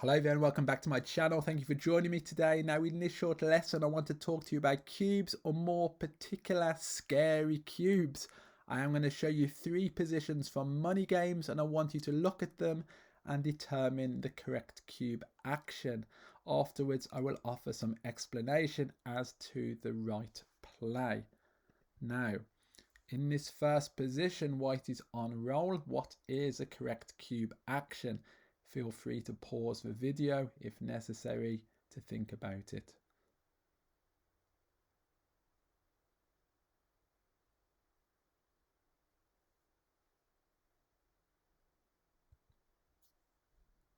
Hello there and welcome back to my channel. Thank you for joining me today. Now in this short lesson I want to talk to you about cubes, or more particular scary cubes. I am going to show you 3 positions from money games and I want you to look at them and determine the correct cube action. Afterwards I will offer some explanation as to the right play. Now in this first position, white is on roll. What is a correct cube action? Feel free to pause the video if necessary to think about it.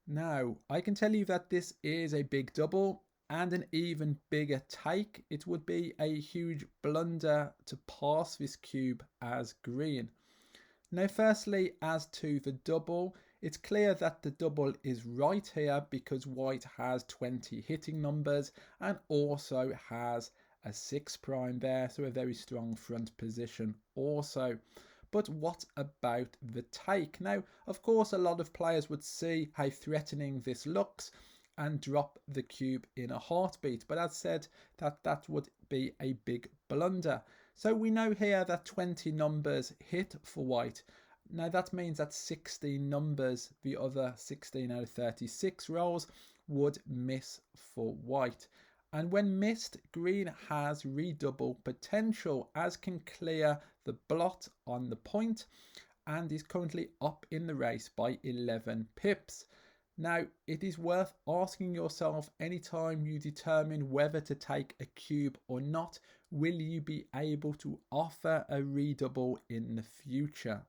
Now, I can tell you that this is a big double and an even bigger take. It would be a huge blunder to pass this cube as green. Now, firstly, as to the double, it's clear that the double is right here because white has 20 hitting numbers and also has a 6 prime there, so a very strong front position also. But what about the take? Now, of course, a lot of players would see how threatening this looks and drop the cube in a heartbeat, but as said, that would be a big blunder. So we know here that 20 numbers hit for white. Now that means that 16 numbers, the other 16 out of 36 rolls, would miss for white. And when missed, green has redouble potential, as can clear the blot on the point and is currently up in the race by 11 pips. Now, it is worth asking yourself anytime you determine whether to take a cube or not, will you be able to offer a redouble in the future?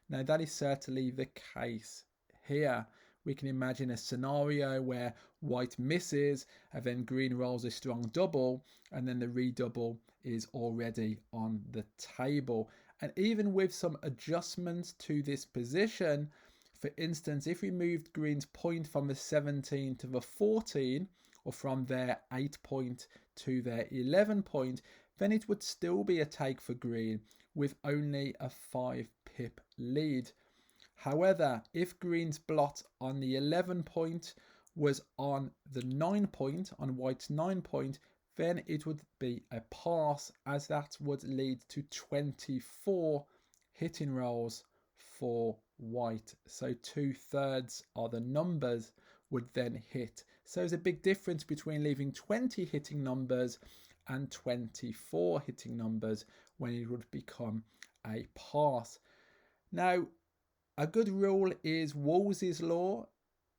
Now, that is certainly the case here. We can imagine a scenario where white misses and then green rolls a strong double and then the redouble is already on the table. And even with some adjustments to this position, for instance, if we moved green's point from the 17 to the 14, or from their 8 point to their 11 point, then it would still be a take for green with only a 5 pip lead. However, if green's blot on the 11 point was on the 9 point, on white's 9 point, then it would be a pass, as that would lead to 24 hitting rolls for white. So 2/3 of the numbers would then hit. So there's a big difference between leaving 20 hitting numbers and 24 hitting numbers when it would become a pass. Now, a good rule is Wolsey's law.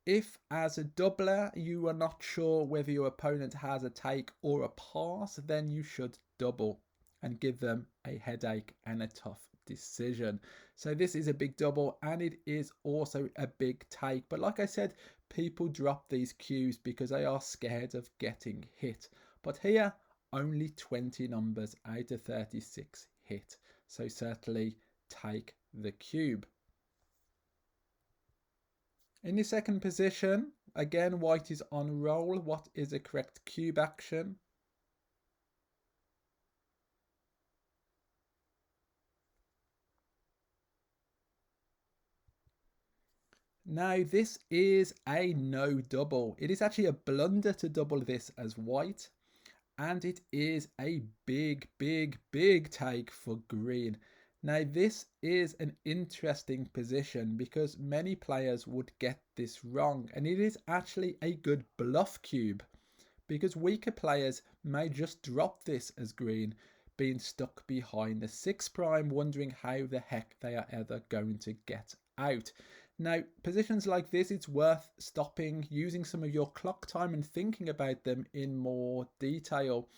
If as a doubler you are not sure whether your opponent has a take or a pass, then you should double and give them a headache and a tough decision. So this is a big double and it is also a big take. But like I said, people drop these cubes because they are scared of getting hit. But here, only 20 numbers out of 36 hit. So certainly take the cube. In the second position, again, white is on roll. What is the correct cube action? Now, this is a no double. It is actually a blunder to double this as white. And it is a big take for green. Now, this is an interesting position because many players would get this wrong. And it is actually a good bluff cube because weaker players may just drop this as green, being stuck behind the 6 prime, wondering how the heck they are ever going to get out. Now, positions like this, it's worth stopping, using some of your clock time and thinking about them in more detail.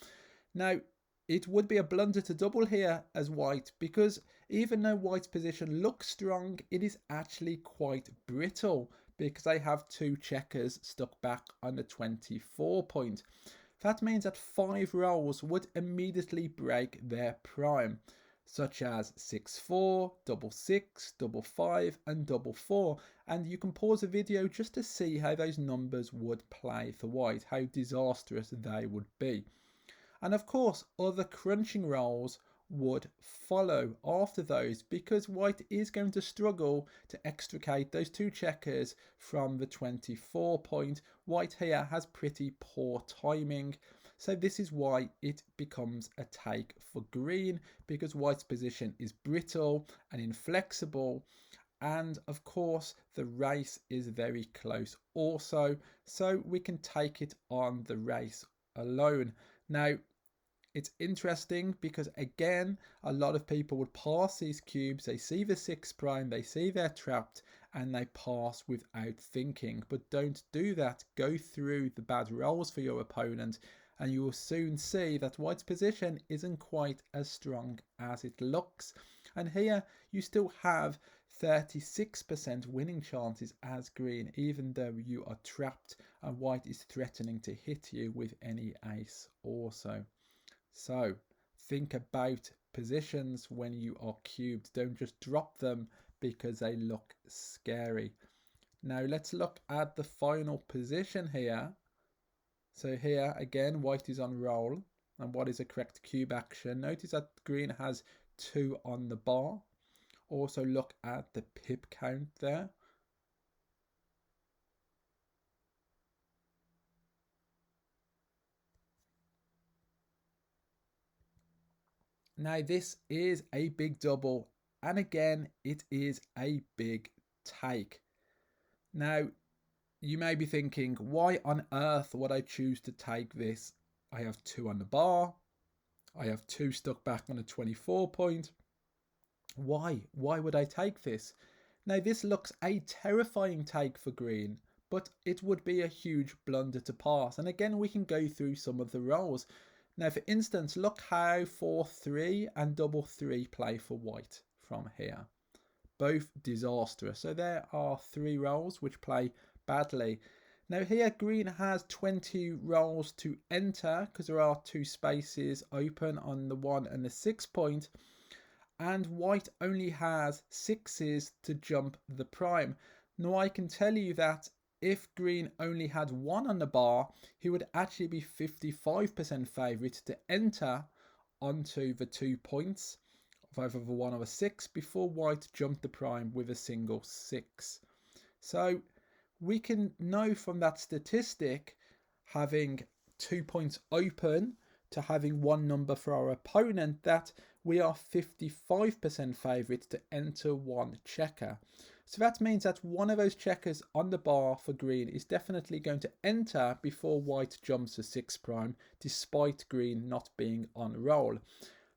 Now, it would be a blunder to double here as white because even though white's position looks strong, it is actually quite brittle because they have 2 checkers stuck back on the 24 point. That means that 5 rolls would immediately break their prime, such as 6-4, double 6, double 5 and double 4, and you can pause the video just to see how those numbers would play for white, how disastrous they would be. And of course other crunching rolls would follow after those, because white is going to struggle to extricate those two checkers from the 24 point. White here has pretty poor timing, so this is why it becomes a take for green, because white's position is brittle and inflexible. And of course the race is very close also, so we can take it on the race alone. Now it's interesting because again, a lot of people would pass these cubes, they see the 6 prime, they see they're trapped, and they pass without thinking. But don't do that. Go through the bad rolls for your opponent and you will soon see that white's position isn't quite as strong as it looks. And here you still have 36% winning chances as green, even though you are trapped and white is threatening to hit you with any ace also. So think about positions when you are cubed. Don't just drop them because they look scary. Now let's look at the final position here. So here again, white is on roll. And what is a correct cube action? Notice that green has 2 on the bar. Also look at the pip count there. Now this is a big double, and again it is a big take. Now you may be thinking, why on earth would I choose to take this? I have 2 on the bar, I have 2 stuck back on a 24 point. Why would I take this? Now this looks a terrifying take for green, but it would be a huge blunder to pass. And again we can go through some of the rolls. Now for instance, look how 4-3 and double 3 play for white from here. Both disastrous. So there are 3 rolls which play badly. Now here green has 20 rolls to enter because there are 2 spaces open on the 1 and the 6 point. And white only has 6s to jump the prime. Now I can tell you that if green only had 1 on the bar, he would actually be 55% favourite to enter onto the 2 points of either the 1 or a 6 before white jumped the prime with a single 6. So we can know from that statistic, having 2 points open to having 1 number for our opponent, that we are 55% favourite to enter 1 checker. So that means that one of those checkers on the bar for green is definitely going to enter before white jumps to 6 prime, despite green not being on roll.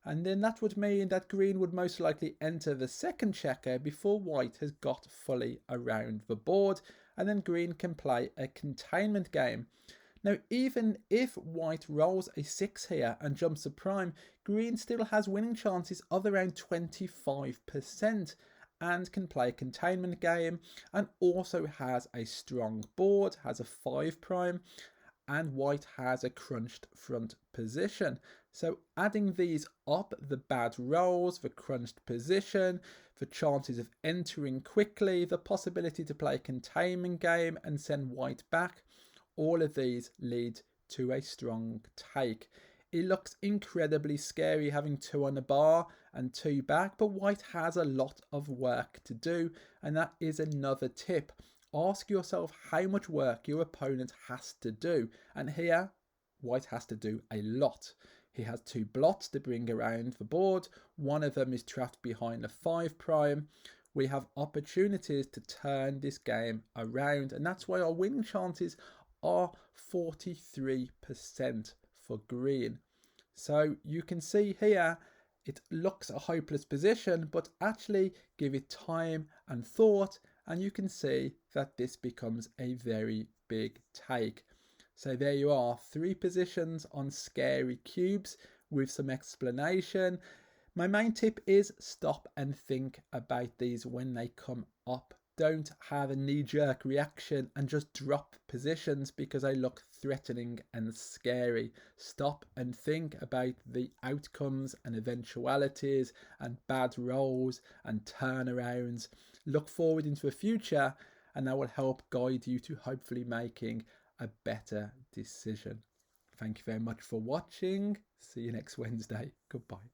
And then that would mean that green would most likely enter the second checker before white has got fully around the board, and then green can play a containment game. Now even if white rolls a 6 here and jumps a prime, green still has winning chances of around 25% and can play a containment game, and also has a strong board, has a 5 prime, and white has a crunched front position. So adding these up, the bad rolls, the crunched position, the chances of entering quickly, the possibility to play a containment game and send white back, all of these lead to a strong take. It looks incredibly scary having 2 on the bar and 2 back, but white has a lot of work to do, and that is another tip. Ask yourself how much work your opponent has to do, and here white has to do a lot. He has 2 blots to bring around the board. One of them is trapped behind a 5 prime. We have opportunities to turn this game around, and that's why our winning chances are 43% for green. So you can see here it looks a hopeless position, but actually give it time and thought and you can see that this becomes a very big take. So there you are, 3 positions on scary cubes with some explanation. My main tip is stop and think about these when they come up. Don't have a knee-jerk reaction and just drop positions because they look threatening and scary. Stop and think about the outcomes and eventualities and bad rolls and turnarounds. Look forward into the future and that will help guide you to hopefully making a better decision. Thank you very much for watching. See you next Wednesday. Goodbye.